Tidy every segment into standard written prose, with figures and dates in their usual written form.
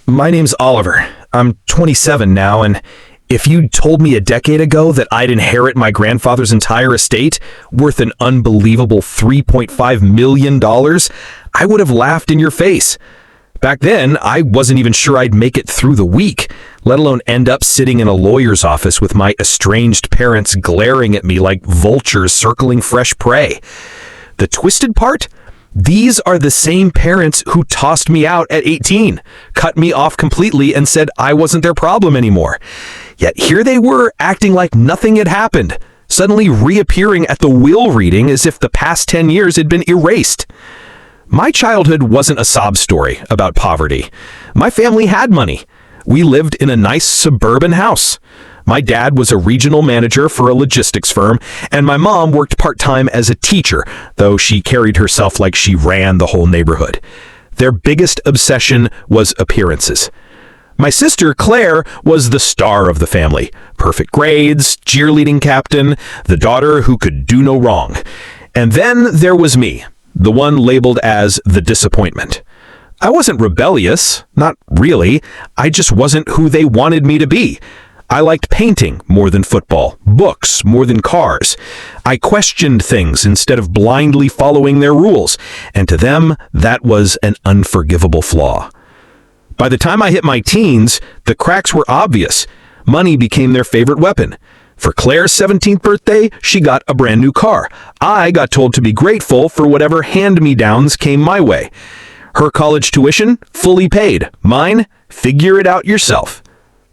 My name's Oliver. I'm 27 now, and if you'd told me a decade ago that I'd inherit my grandfather's entire estate, worth an unbelievable $3.5 million, I would have laughed in your face. Back then, I wasn't even sure I'd make it through the week, let alone end up sitting in a lawyer's office with my estranged parents glaring at me like vultures circling fresh prey. The twisted part? These are the same parents who tossed me out at 18, cut me off completely, and said I wasn't their problem anymore. Yet here they were, acting like nothing had happened, suddenly reappearing at the will reading as if the past 10 years had been erased. My childhood wasn't a sob story about poverty. My family had money. We lived in a nice suburban house. My dad was a regional manager for a logistics firm, and my mom worked part-time as a teacher, though she carried herself like she ran the whole neighborhood. Their biggest obsession was appearances. My sister, Claire, was the star of the family. Perfect grades, cheerleading captain, the daughter who could do no wrong. And then there was me, the one labeled as the disappointment. I wasn't rebellious, not really. I just wasn't who they wanted me to be. I liked painting more than football, books more than cars. I questioned things instead of blindly following their rules, and to them, that was an unforgivable flaw. By the time I hit my teens, the cracks were obvious. Money became their favorite weapon. For Claire's 17th birthday, she got a brand new car. I got told to be grateful for whatever hand-me-downs came my way. Her college tuition, fully paid. Mine, figure it out yourself.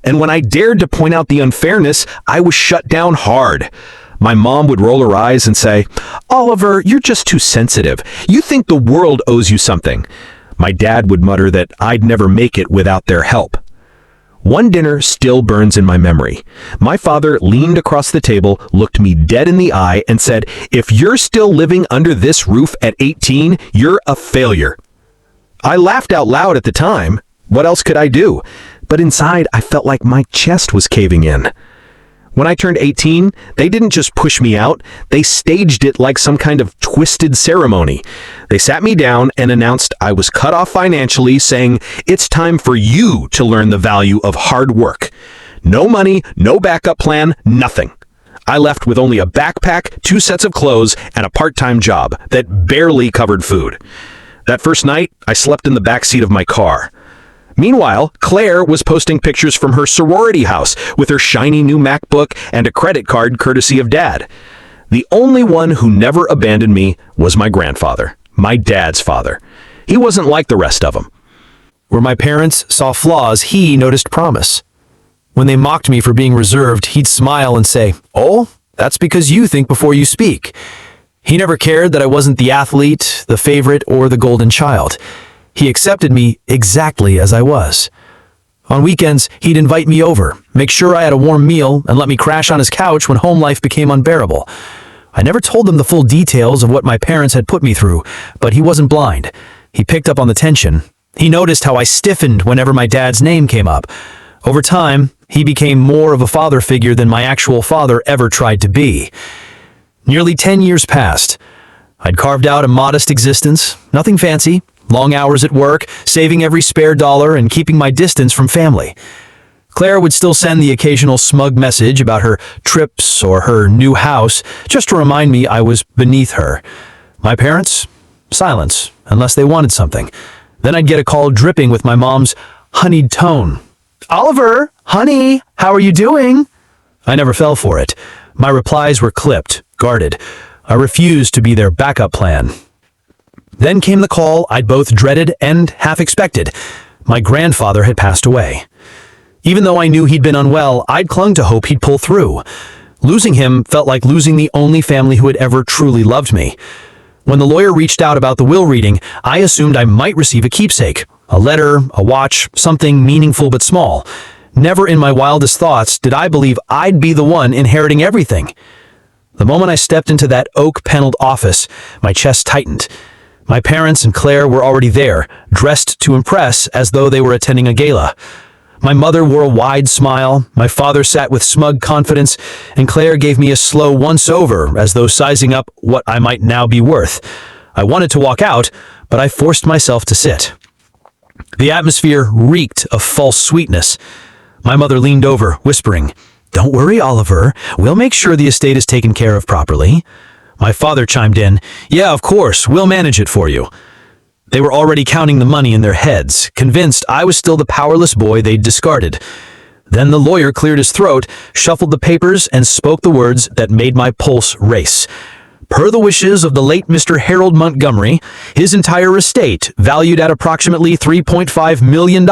And when I dared to point out the unfairness, I was shut down hard. My mom would roll her eyes and say, "Oliver, you're just too sensitive. You think the world owes you something." My dad would mutter that I'd never make it without their help. One dinner still burns in my memory. My father leaned across the table, looked me dead in the eye, and said, "If you're still living under this roof at 18, you're a failure." I laughed out loud at the time. What else could I do? But inside, I felt like my chest was caving in. When I turned 18, they didn't just push me out, they staged it like some kind of twisted ceremony. They sat me down and announced I was cut off financially, saying, "It's time for you to learn the value of hard work." No money, no backup plan, nothing. I left with only a backpack, 2 sets of clothes, and a part-time job that barely covered food. That first night, I slept in the backseat of my car. Meanwhile, Claire was posting pictures from her sorority house with her shiny new MacBook and a credit card courtesy of Dad. The only one who never abandoned me was my grandfather, my dad's father. He wasn't like the rest of them. Where my parents saw flaws, he noticed promise. When they mocked me for being reserved, he'd smile and say, "Oh, that's because you think before you speak." He never cared that I wasn't the athlete, the favorite, or the golden child. He accepted me exactly as I was. On weekends, he'd invite me over, make sure I had a warm meal, and let me crash on his couch when home life became unbearable. I never told him the full details of what my parents had put me through, but he wasn't blind. He picked up on the tension. He noticed how I stiffened whenever my dad's name came up. Over time, he became more of a father figure than my actual father ever tried to be. Nearly 10 years passed. I'd carved out a modest existence, nothing fancy, long hours at work, saving every spare dollar and keeping my distance from family. Claire would still send the occasional smug message about her trips or her new house, just to remind me I was beneath her. My parents? Silence, unless they wanted something. Then I'd get a call dripping with my mom's honeyed tone. "Oliver, honey, how are you doing?" I never fell for it. My replies were clipped, guarded. I refused to be their backup plan. Then came the call I'd both dreaded and half expected. My grandfather had passed away. Even though I knew he'd been unwell, I'd clung to hope he'd pull through. Losing him felt like losing the only family who had ever truly loved me. When the lawyer reached out about the will reading, I assumed I might receive a keepsake, a letter, a watch, something meaningful but small. Never in my wildest thoughts did I believe I'd be the one inheriting everything. The moment I stepped into that oak-paneled office, my chest tightened. My parents and Claire were already there, dressed to impress as though they were attending a gala. My mother wore a wide smile, my father sat with smug confidence, and Claire gave me a slow once-over as though sizing up what I might now be worth. I wanted to walk out, but I forced myself to sit. The atmosphere reeked of false sweetness. My mother leaned over, whispering, "Don't worry, Oliver. We'll make sure the estate is taken care of properly." My father chimed in, "Yeah, of course, we'll manage it for you." They were already counting the money in their heads, convinced I was still the powerless boy they'd discarded. Then the lawyer cleared his throat, shuffled the papers, and spoke the words that made my pulse race. Per the wishes of the late Mr. Harold Montgomery, his entire estate, valued at approximately $3.5 million,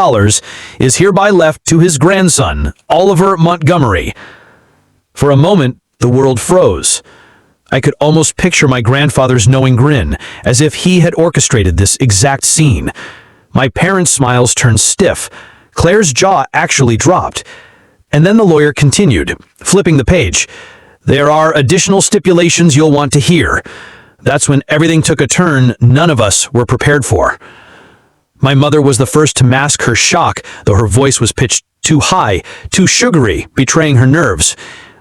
is hereby left to his grandson, Oliver Montgomery. For a moment, the world froze. I could almost picture my grandfather's knowing grin, as if he had orchestrated this exact scene. My parents' smiles turned stiff. Claire's jaw actually dropped. And then the lawyer continued, flipping the page. "There are additional stipulations you'll want to hear." That's when everything took a turn none of us were prepared for. My mother was the first to mask her shock, though her voice was pitched too high, too sugary, betraying her nerves.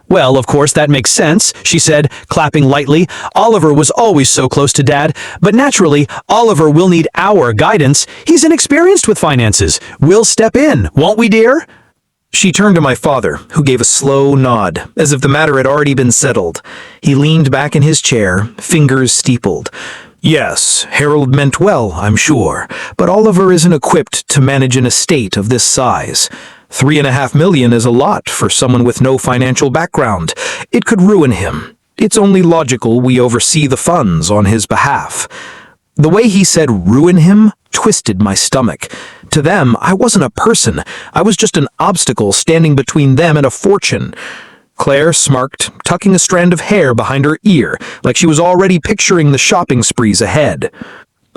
"Well, of course, that makes sense," she said, clapping lightly. "Oliver was always so close to Dad, but naturally, Oliver will need our guidance. He's inexperienced with finances. We'll step in, won't we, dear?" She turned to my father, who gave a slow nod, as if the matter had already been settled. He leaned back in his chair, fingers steepled. "Yes, Harold meant well, I'm sure, but Oliver isn't equipped to manage an estate of this size. $3.5 million is a lot for someone with no financial background. It could ruin him. It's only logical we oversee the funds on his behalf." The way he said ruin him twisted my stomach. To them, I wasn't a person. I was just an obstacle standing between them and a fortune. Claire smirked, tucking a strand of hair behind her ear, like she was already picturing the shopping sprees ahead.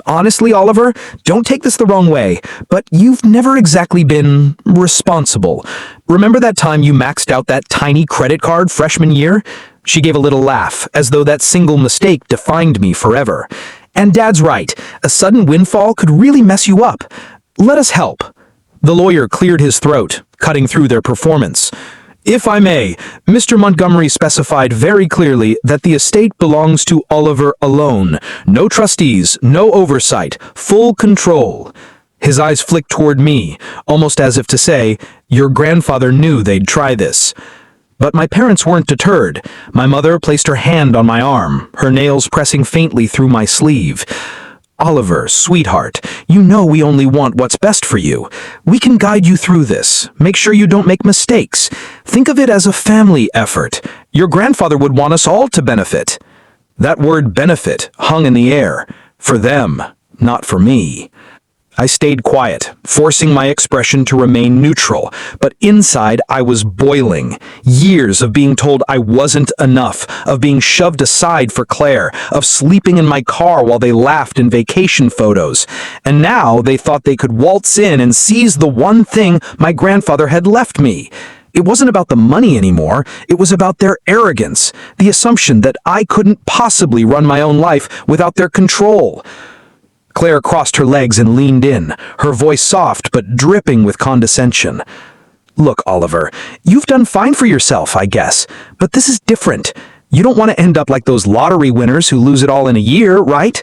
"Honestly, Oliver, don't take this the wrong way, but you've never exactly been responsible. Remember that time you maxed out that tiny credit card freshman year?" She gave a little laugh, as though that single mistake defined me forever. "And Dad's right, a sudden windfall could really mess you up. Let us help." The lawyer cleared his throat, cutting through their performance. "If I may, Mr. Montgomery specified very clearly that the estate belongs to Oliver alone. No trustees, no oversight, full control." His eyes flicked toward me, almost as if to say, "Your grandfather knew they'd try this." But my parents weren't deterred. My mother placed her hand on my arm, her nails pressing faintly through my sleeve. "Oliver, sweetheart, you know we only want what's best for you. We can guide you through this. Make sure you don't make mistakes. Think of it as a family effort. Your grandfather would want us all to benefit." That word benefit hung in the air. For them, not for me. I stayed quiet, forcing my expression to remain neutral, but inside I was boiling. Years of being told I wasn't enough, of being shoved aside for Claire, of sleeping in my car while they laughed in vacation photos. And now they thought they could waltz in and seize the one thing my grandfather had left me. It wasn't about the money anymore, it was about their arrogance, the assumption that I couldn't possibly run my own life without their control. Claire crossed her legs and leaned in, her voice soft but dripping with condescension. "Look, Oliver, you've done fine for yourself, I guess, but this is different. You don't want to end up like those lottery winners who lose it all in a year, right?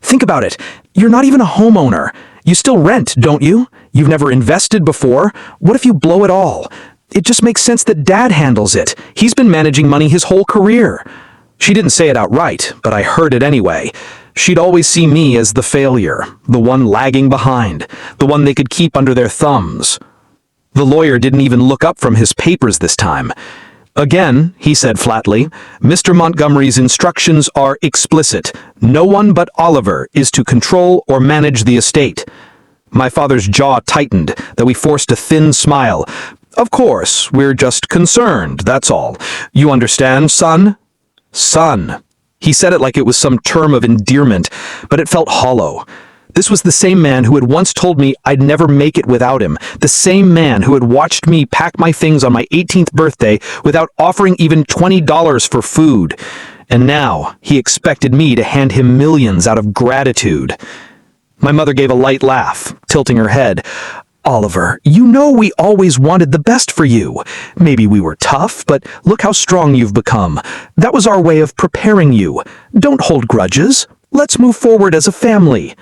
Think about it. You're not even a homeowner. You still rent, don't you? You've never invested before. What if you blow it all? It just makes sense that Dad handles it. He's been managing money his whole career." She didn't say it outright, but I heard it anyway. She'd always see me as the failure, the one lagging behind, the one they could keep under their thumbs. The lawyer didn't even look up from his papers this time. "Again," he said flatly, "Mr. Montgomery's instructions are explicit. No one but Oliver is to control or manage the estate." My father's jaw tightened, though he forced a thin smile. "Of course, we're just concerned, that's all. You understand, son?" Son. He said it like it was some term of endearment, but it felt hollow. This was the same man who had once told me I'd never make it without him, the same man who had watched me pack my things on my 18th birthday without offering even $20 for food. And now he expected me to hand him millions out of gratitude. My mother gave a light laugh, tilting her head. "Oliver, you know we always wanted the best for you. Maybe we were tough, but look how strong you've become. That was our way of preparing you. Don't hold grudges. Let's move forward as a family."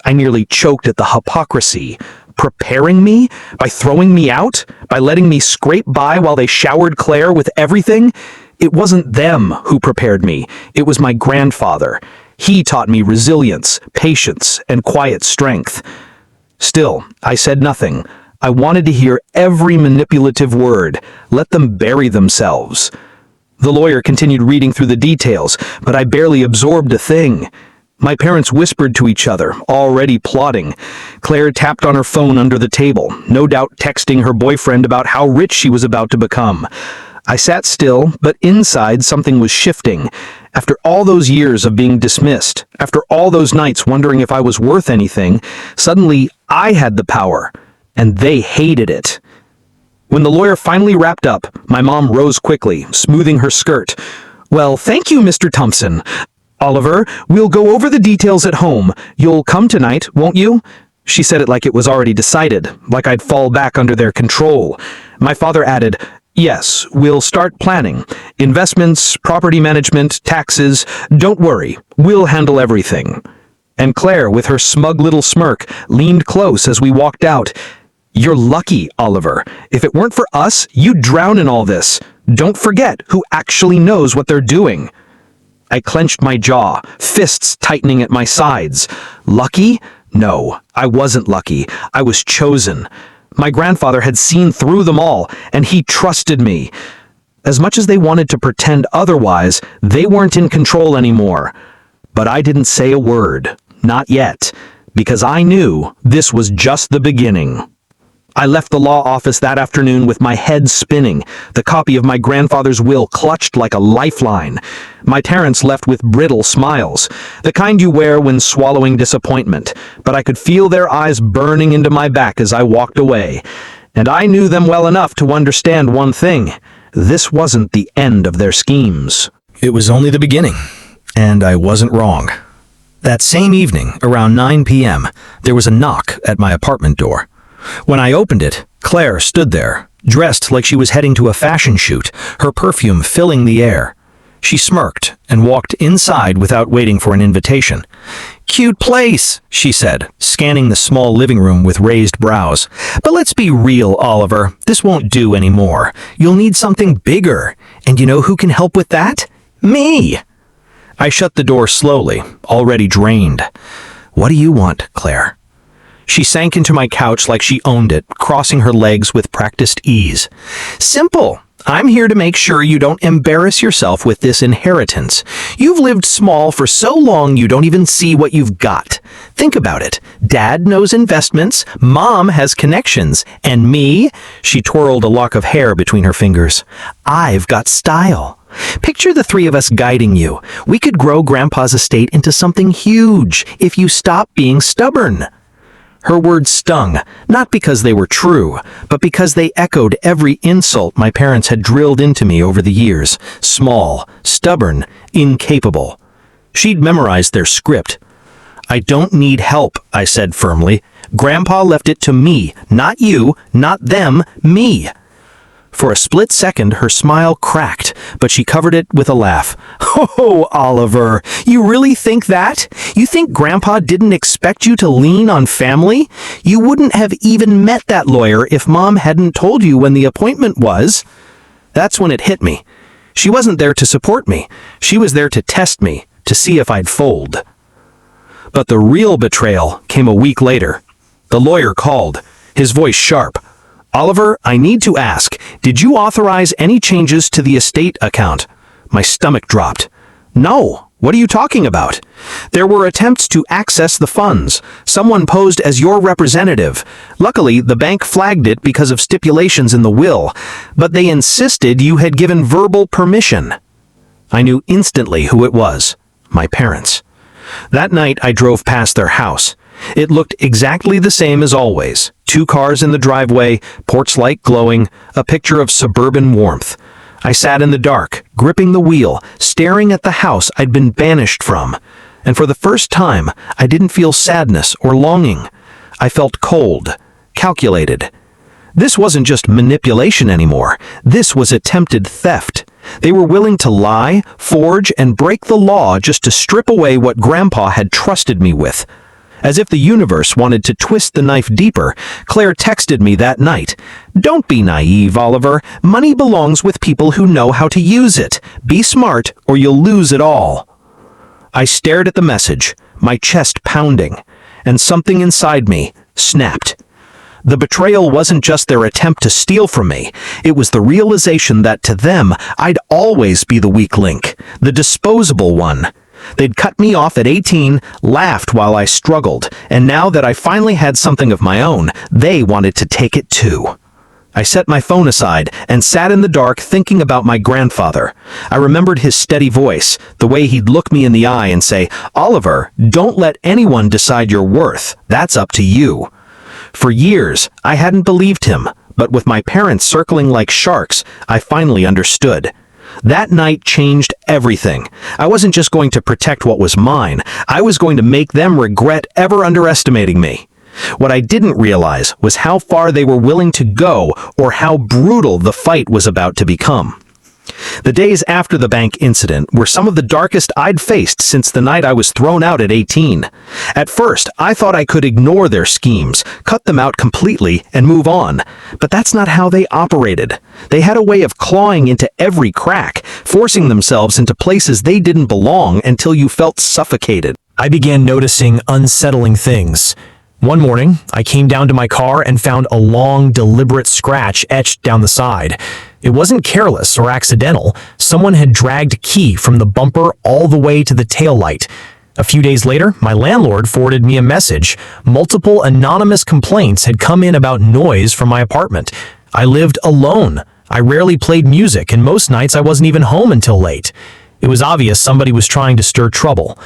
I nearly choked at the hypocrisy. Preparing me? By throwing me out? By letting me scrape by while they showered Claire with everything? It wasn't them who prepared me. It was my grandfather. He taught me resilience, patience, and quiet strength. Still, I said nothing. I wanted to hear every manipulative word. Let them bury themselves. The lawyer continued reading through the details, but I barely absorbed a thing. My parents whispered to each other, already plotting. Claire tapped on her phone under the table, no doubt texting her boyfriend about how rich she was about to become. I sat still, but inside something was shifting. After all those years of being dismissed, after all those nights wondering if I was worth anything, suddenly I had the power, and they hated it. When the lawyer finally wrapped up, my mom rose quickly, smoothing her skirt. "Well, thank you, Mr. Thompson. Oliver, we'll go over the details at home. You'll come tonight, won't you?" She said it like it was already decided, like I'd fall back under their control. My father added, "Yes, we'll start planning. Investments, property management, taxes. Don't worry, we'll handle everything." And Claire, with her smug little smirk, leaned close as we walked out. "You're lucky, Oliver. If it weren't for us, you'd drown in all this. Don't forget who actually knows what they're doing." I clenched my jaw, fists tightening at my sides. Lucky? No, I wasn't lucky. I was chosen. My grandfather had seen through them all, and he trusted me. As much as they wanted to pretend otherwise, they weren't in control anymore. But I didn't say a word. Not yet. Because I knew this was just the beginning. I left the law office that afternoon with my head spinning, the copy of my grandfather's will clutched like a lifeline. My parents left with brittle smiles, the kind you wear when swallowing disappointment, but I could feel their eyes burning into my back as I walked away. And I knew them well enough to understand one thing. This wasn't the end of their schemes. It was only the beginning, and I wasn't wrong. That same evening, around 9 p.m., there was a knock at my apartment door. When I opened it, Claire stood there, dressed like she was heading to a fashion shoot, her perfume filling the air. She smirked and walked inside without waiting for an invitation. "Cute place," she said, scanning the small living room with raised brows. "But let's be real, Oliver. This won't do anymore. You'll need something bigger. And you know who can help with that? Me!" I shut the door slowly, already drained. "What do you want, Claire?" She sank into my couch like she owned it, crossing her legs with practiced ease. "Simple. I'm here to make sure you don't embarrass yourself with this inheritance. You've lived small for so long you don't even see what you've got. Think about it. Dad knows investments, Mom has connections, and me?" She twirled a lock of hair between her fingers. "I've got style. Picture the three of us guiding you. We could grow Grandpa's estate into something huge if you stop being stubborn." Her words stung, not because they were true, but because they echoed every insult my parents had drilled into me over the years. Small, stubborn, incapable. She'd memorized their script. "I don't need help," I said firmly. "Grandpa left it to me, not you, not them, me." For a split second, her smile cracked, but she covered it with a laugh. "Oh, Oliver, you really think that? You think Grandpa didn't expect you to lean on family? You wouldn't have even met that lawyer if Mom hadn't told you when the appointment was." That's when it hit me. She wasn't there to support me. She was there to test me, to see if I'd fold. But the real betrayal came a week later. The lawyer called, his voice sharp. "Oliver, I need to ask, did you authorize any changes to the estate account?" My stomach dropped. "No. What are you talking about?" "There were attempts to access the funds. Someone posed as your representative. Luckily, the bank flagged it because of stipulations in the will, but they insisted you had given verbal permission." I knew instantly who it was. My parents. That night, I drove past their house. It looked exactly the same as always. 2 cars in the driveway, porch light glowing, a picture of suburban warmth. I sat in the dark, gripping the wheel, staring at the house I'd been banished from. And for the first time, I didn't feel sadness or longing. I felt cold, calculated. This wasn't just manipulation anymore. This was attempted theft. They were willing to lie, forge, and break the law just to strip away what Grandpa had trusted me with. As if the universe wanted to twist the knife deeper, Claire texted me that night. "Don't be naive, Oliver. Money belongs with people who know how to use it. Be smart or you'll lose it all." I stared at the message, my chest pounding, and something inside me snapped. The betrayal wasn't just their attempt to steal from me. It was the realization that to them, I'd always be the weak link, the disposable one. They'd cut me off at 18, laughed while I struggled, and now that I finally had something of my own, they wanted to take it too. I set my phone aside and sat in the dark thinking about my grandfather. I remembered his steady voice, the way he'd look me in the eye and say, "Oliver, don't let anyone decide your worth. That's up to you." For years, I hadn't believed him, but with my parents circling like sharks, I finally understood. That night changed everything. I wasn't just going to protect what was mine, I was going to make them regret ever underestimating me. What I didn't realize was how far they were willing to go or how brutal the fight was about to become. The days after the bank incident were some of the darkest I'd faced since the night I was thrown out at 18. At first, I thought I could ignore their schemes, cut them out completely, and move on. But that's not how they operated. They had a way of clawing into every crack, forcing themselves into places they didn't belong until you felt suffocated. I began noticing unsettling things. One morning, I came down to my car and found a long, deliberate scratch etched down the side. It wasn't careless or accidental. Someone had dragged a key from the bumper all the way to the taillight. A few days later, my landlord forwarded me a message. Multiple anonymous complaints had come in about noise from my apartment. I lived alone. I rarely played music, and most nights I wasn't even home until late. It was obvious somebody was trying to stir trouble.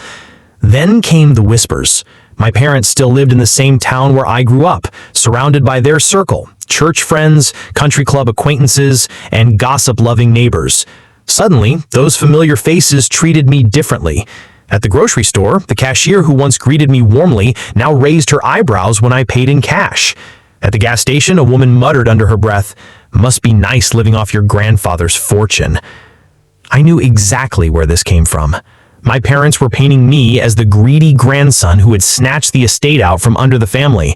Then came the whispers. My parents still lived in the same town where I grew up, surrounded by their circle, church friends, country club acquaintances, and gossip-loving neighbors. Suddenly, those familiar faces treated me differently. At the grocery store, the cashier who once greeted me warmly now raised her eyebrows when I paid in cash. At the gas station, a woman muttered under her breath, "Must be nice living off your grandfather's fortune." I knew exactly where this came from. My parents were painting me as the greedy grandson who had snatched the estate out from under the family.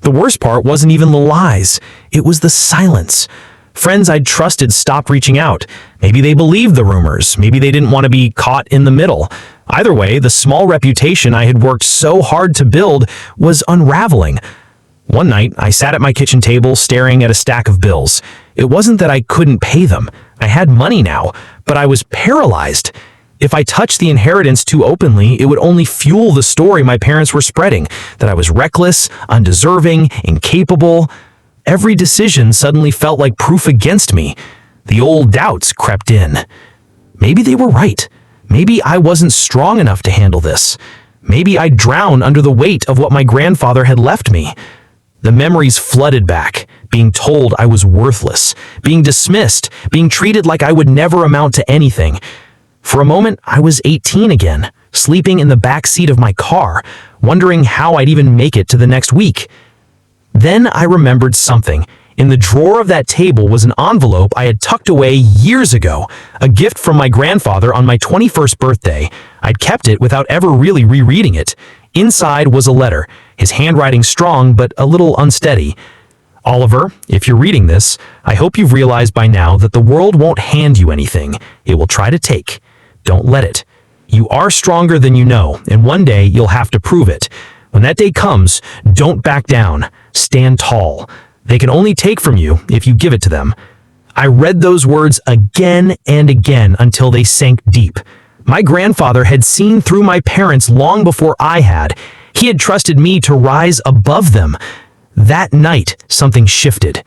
The worst part wasn't even the lies. It was the silence. Friends I'd trusted stopped reaching out. Maybe they believed the rumors. Maybe they didn't want to be caught in the middle. Either way, the small reputation I had worked so hard to build was unraveling. One night, I sat at my kitchen table staring at a stack of bills. It wasn't that I couldn't pay them. I had money now, but I was paralyzed. If I touched the inheritance too openly, it would only fuel the story my parents were spreading, that I was reckless, undeserving, incapable. Every decision suddenly felt like proof against me. The old doubts crept in. Maybe they were right. Maybe I wasn't strong enough to handle this. Maybe I'd drown under the weight of what my grandfather had left me. The memories flooded back, being told I was worthless, being dismissed, being treated like I would never amount to anything. For a moment, I was 18 again, sleeping in the back seat of my car, wondering how I'd even make it to the next week. Then I remembered something. In the drawer of that table was an envelope I had tucked away years ago, a gift from my grandfather on my 21st birthday. I'd kept it without ever really rereading it. Inside was a letter, his handwriting strong but a little unsteady. "Oliver, if you're reading this, I hope you've realized by now that the world won't hand you anything. It will try to take. Don't let it. You are stronger than you know, and one day you'll have to prove it. When that day comes, don't back down. Stand tall. They can only take from you if you give it to them." I read those words again and again until they sank deep. My grandfather had seen through my parents long before I had. He had trusted me to rise above them. That night, something shifted.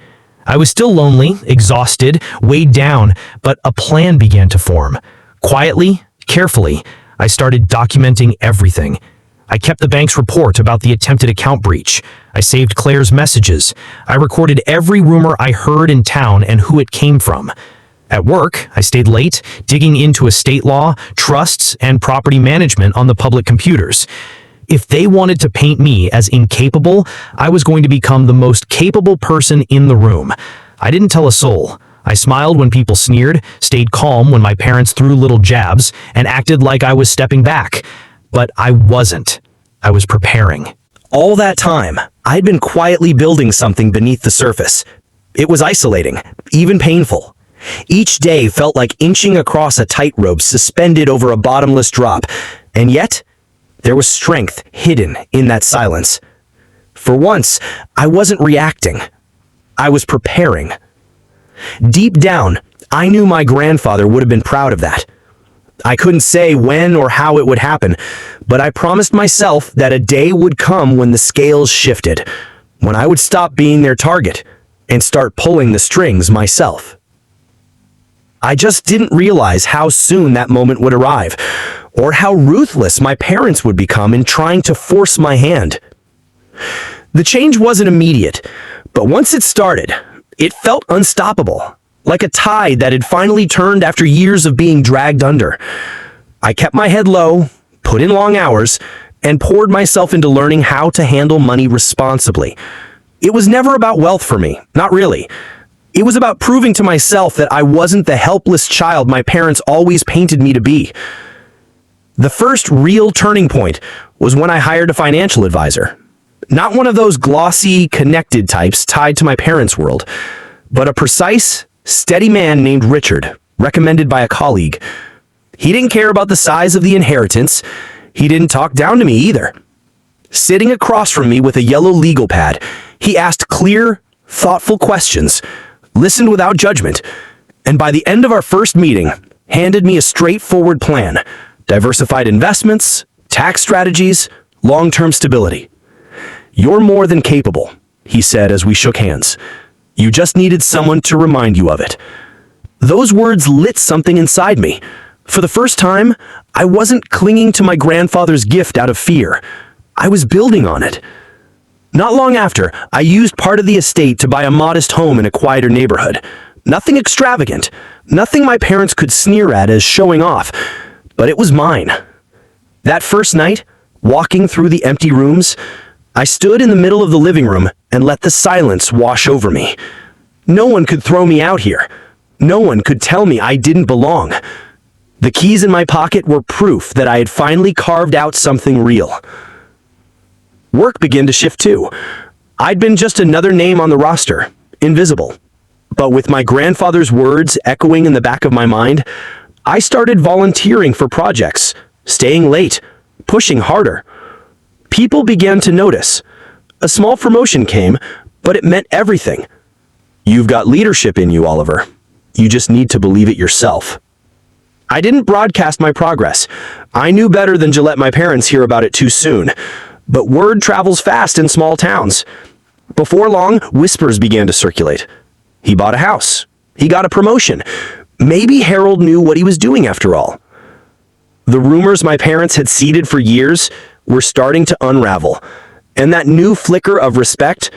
I was still lonely, exhausted, weighed down, but a plan began to form. Quietly, carefully, I started documenting everything. I kept the bank's report about the attempted account breach. I saved Claire's messages. I recorded every rumor I heard in town and who it came from. At work, I stayed late, digging into estate law, trusts, and property management on the public computers. If they wanted to paint me as incapable, I was going to become the most capable person in the room. I didn't tell a soul. I smiled when people sneered, stayed calm when my parents threw little jabs, and acted like I was stepping back. But I wasn't. I was preparing. All that time, I'd been quietly building something beneath the surface. It was isolating, even painful. Each day felt like inching across a tightrope suspended over a bottomless drop, and yet, there was strength hidden in that silence. For once, I wasn't reacting. I was preparing. Deep down, I knew my grandfather would have been proud of that. I couldn't say when or how it would happen, but I promised myself that a day would come when the scales shifted, when I would stop being their target and start pulling the strings myself. I just didn't realize how soon that moment would arrive, or how ruthless my parents would become in trying to force my hand. The change wasn't immediate, but once it started, it felt unstoppable, like a tide that had finally turned after years of being dragged under. I kept my head low, put in long hours, and poured myself into learning how to handle money responsibly. It was never about wealth for me, not really. It was about proving to myself that I wasn't the helpless child my parents always painted me to be. The first real turning point was when I hired a financial advisor. Not one of those glossy, connected types tied to my parents' world, but a precise, steady man named Richard, recommended by a colleague. He didn't care about the size of the inheritance. He didn't talk down to me either. Sitting across from me with a yellow legal pad, he asked clear, thoughtful questions, listened without judgment, and by the end of our first meeting, handed me a straightforward plan: diversified investments, tax strategies, long-term stability. "You're more than capable," he said as we shook hands. "You just needed someone to remind you of it." Those words lit something inside me. For the first time, I wasn't clinging to my grandfather's gift out of fear. I was building on it. Not long after, I used part of the estate to buy a modest home in a quieter neighborhood. Nothing extravagant, nothing my parents could sneer at as showing off, but it was mine. That first night, walking through the empty rooms, I stood in the middle of the living room and let the silence wash over me. No one could throw me out here. No one could tell me I didn't belong. The keys in my pocket were proof that I had finally carved out something real. Work began to shift too. I'd been just another name on the roster, invisible. But with my grandfather's words echoing in the back of my mind, I started volunteering for projects, staying late, pushing harder. People began to notice. A small promotion came, but it meant everything. "You've got leadership in you, Oliver. You just need to believe it yourself." I didn't broadcast my progress. I knew better than to let my parents hear about it too soon. But word travels fast in small towns. Before long, whispers began to circulate. He bought a house. He got a promotion. Maybe Harold knew what he was doing after all. The rumors my parents had seeded for years were starting to unravel, and that new flicker of respect,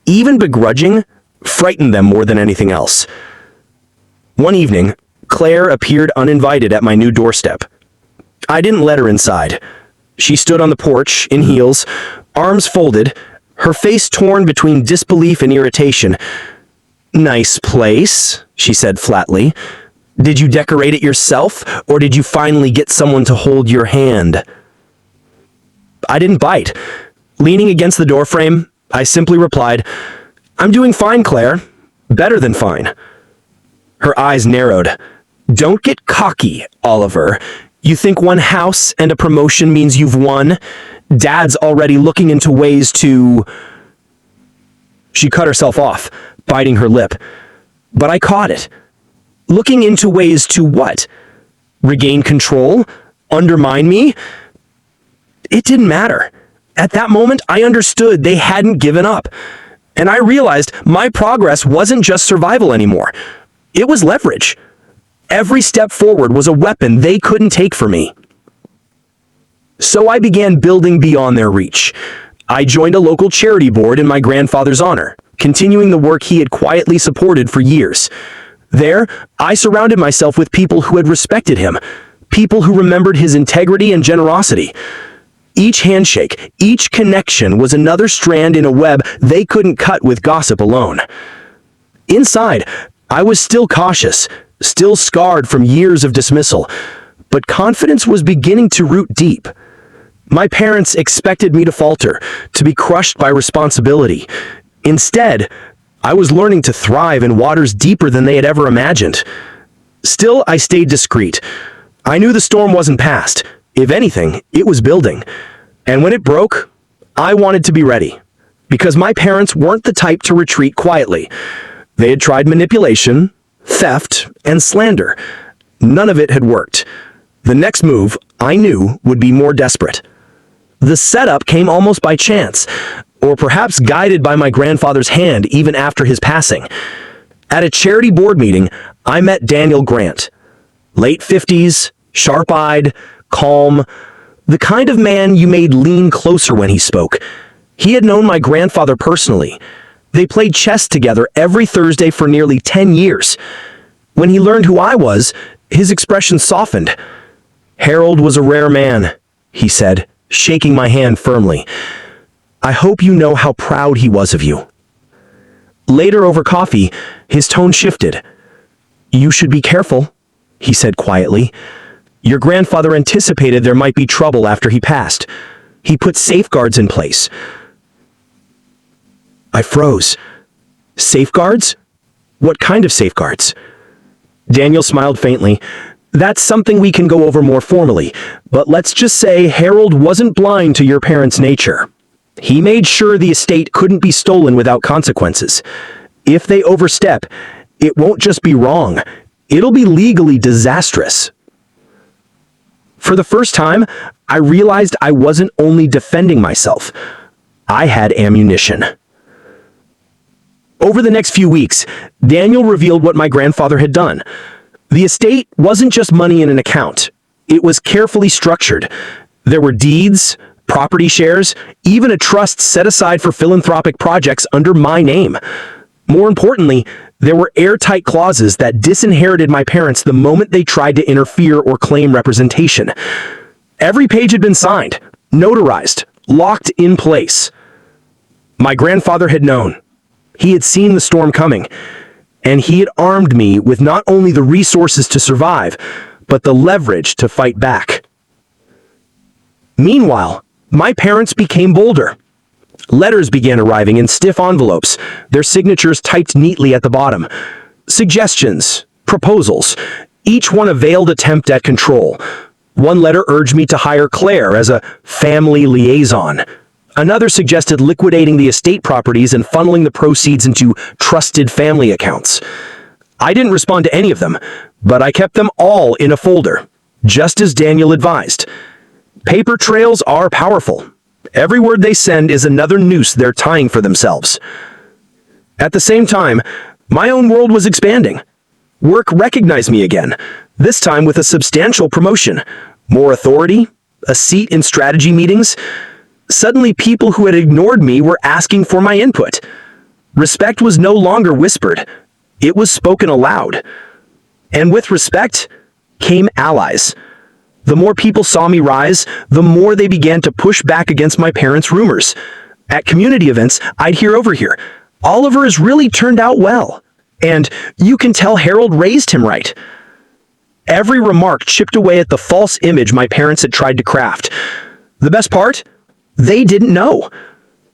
even begrudging, frightened them more than anything else. One evening, Claire appeared uninvited at my new doorstep. I didn't let her inside. She stood on the porch, in heels, arms folded, her face torn between disbelief and irritation. "Nice place," she said flatly. "Did you decorate it yourself, or did you finally get someone to hold your hand?" I didn't bite. Leaning against the doorframe, I simply replied, "I'm doing fine, Claire. Better than fine." Her eyes narrowed. "Don't get cocky, Oliver. You think one house and a promotion means you've won? Dad's already looking into ways to..." She cut herself off, biting her lip. But I caught it. Looking into ways to what? Regain control? Undermine me? It didn't matter. At that moment, I understood they hadn't given up. And I realized my progress wasn't just survival anymore. It was leverage. Every step forward was a weapon they couldn't take from me. So I began building beyond their reach. I joined a local charity board in my grandfather's honor, continuing the work he had quietly supported for years. There, I surrounded myself with people who had respected him, people who remembered his integrity and generosity. Each handshake, each connection was another strand in a web they couldn't cut with gossip alone. Inside, I was still cautious, still scarred from years of dismissal, but confidence was beginning to root deep. My parents expected me to falter, to be crushed by responsibility. Instead, I was learning to thrive in waters deeper than they had ever imagined. Still, I stayed discreet. I knew the storm wasn't past. If anything, it was building. And when it broke, I wanted to be ready. Because my parents weren't the type to retreat quietly. They had tried manipulation, theft, and slander. None of it had worked. The next move, I knew, would be more desperate. The setup came almost by chance, or perhaps guided by my grandfather's hand even after his passing. At a charity board meeting, I met Daniel Grant. Late 50s, sharp-eyed, calm, the kind of man you made lean closer when he spoke. He had known my grandfather personally. They played chess together every Thursday for nearly 10 years. When he learned who I was, his expression softened. "Harold was a rare man," he said, shaking my hand firmly. "I hope you know how proud he was of you." Later over coffee, his tone shifted. "You should be careful," he said quietly. "Your grandfather anticipated there might be trouble after he passed. He put safeguards in place." I froze. Safeguards? What kind of safeguards? Daniel smiled faintly. "That's something we can go over more formally, but let's just say Harold wasn't blind to your parents' nature. He made sure the estate couldn't be stolen without consequences. If they overstep, it won't just be wrong, it'll be legally disastrous." For the first time, I realized I wasn't only defending myself. I had ammunition. Over the next few weeks, Daniel revealed what my grandfather had done. The estate wasn't just money in an account. It was carefully structured. There were deeds, property shares, even a trust set aside for philanthropic projects under my name. More importantly, there were airtight clauses that disinherited my parents the moment they tried to interfere or claim representation. Every page had been signed, notarized, locked in place. My grandfather had known. He had seen the storm coming, and he had armed me with not only the resources to survive, but the leverage to fight back. Meanwhile, my parents became bolder. Letters began arriving in stiff envelopes, their signatures typed neatly at the bottom. Suggestions, proposals, each one a veiled attempt at control. One letter urged me to hire Claire as a family liaison. Another suggested liquidating the estate properties and funneling the proceeds into trusted family accounts. I didn't respond to any of them, but I kept them all in a folder, just as Daniel advised. Paper trails are powerful. Every word they send is another noose they're tying for themselves. At the same time, my own world was expanding. Work recognized me again, this time with a substantial promotion, more authority, a seat in strategy meetings. Suddenly, people who had ignored me were asking for my input. Respect was no longer whispered. It was spoken aloud. And with respect came allies. The more people saw me rise, the more they began to push back against my parents' rumors. At community events, I'd hear over here, "Oliver has really turned out well." And "You can tell Harold raised him right." Every remark chipped away at the false image my parents had tried to craft. The best part? They didn't know.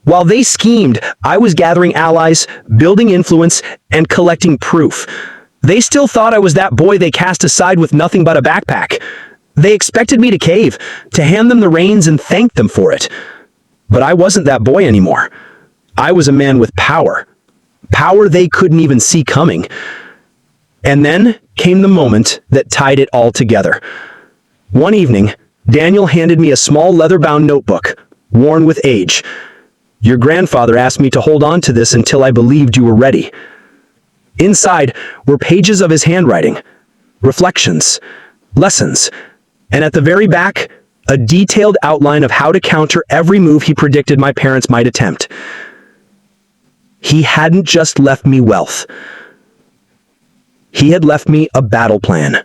While they schemed, I was gathering allies, building influence, and collecting proof. They still thought I was that boy they cast aside with nothing but a backpack. They expected me to cave, to hand them the reins and thank them for it. But I wasn't that boy anymore. I was a man with power. Power they couldn't even see coming. And then came the moment that tied it all together. One evening, Daniel handed me a small leather-bound notebook, worn with age. "Your grandfather asked me to hold on to this until I believed you were ready." Inside were pages of his handwriting, reflections, lessons, and at the very back, a detailed outline of how to counter every move he predicted my parents might attempt. He hadn't just left me wealth. He had left me a battle plan.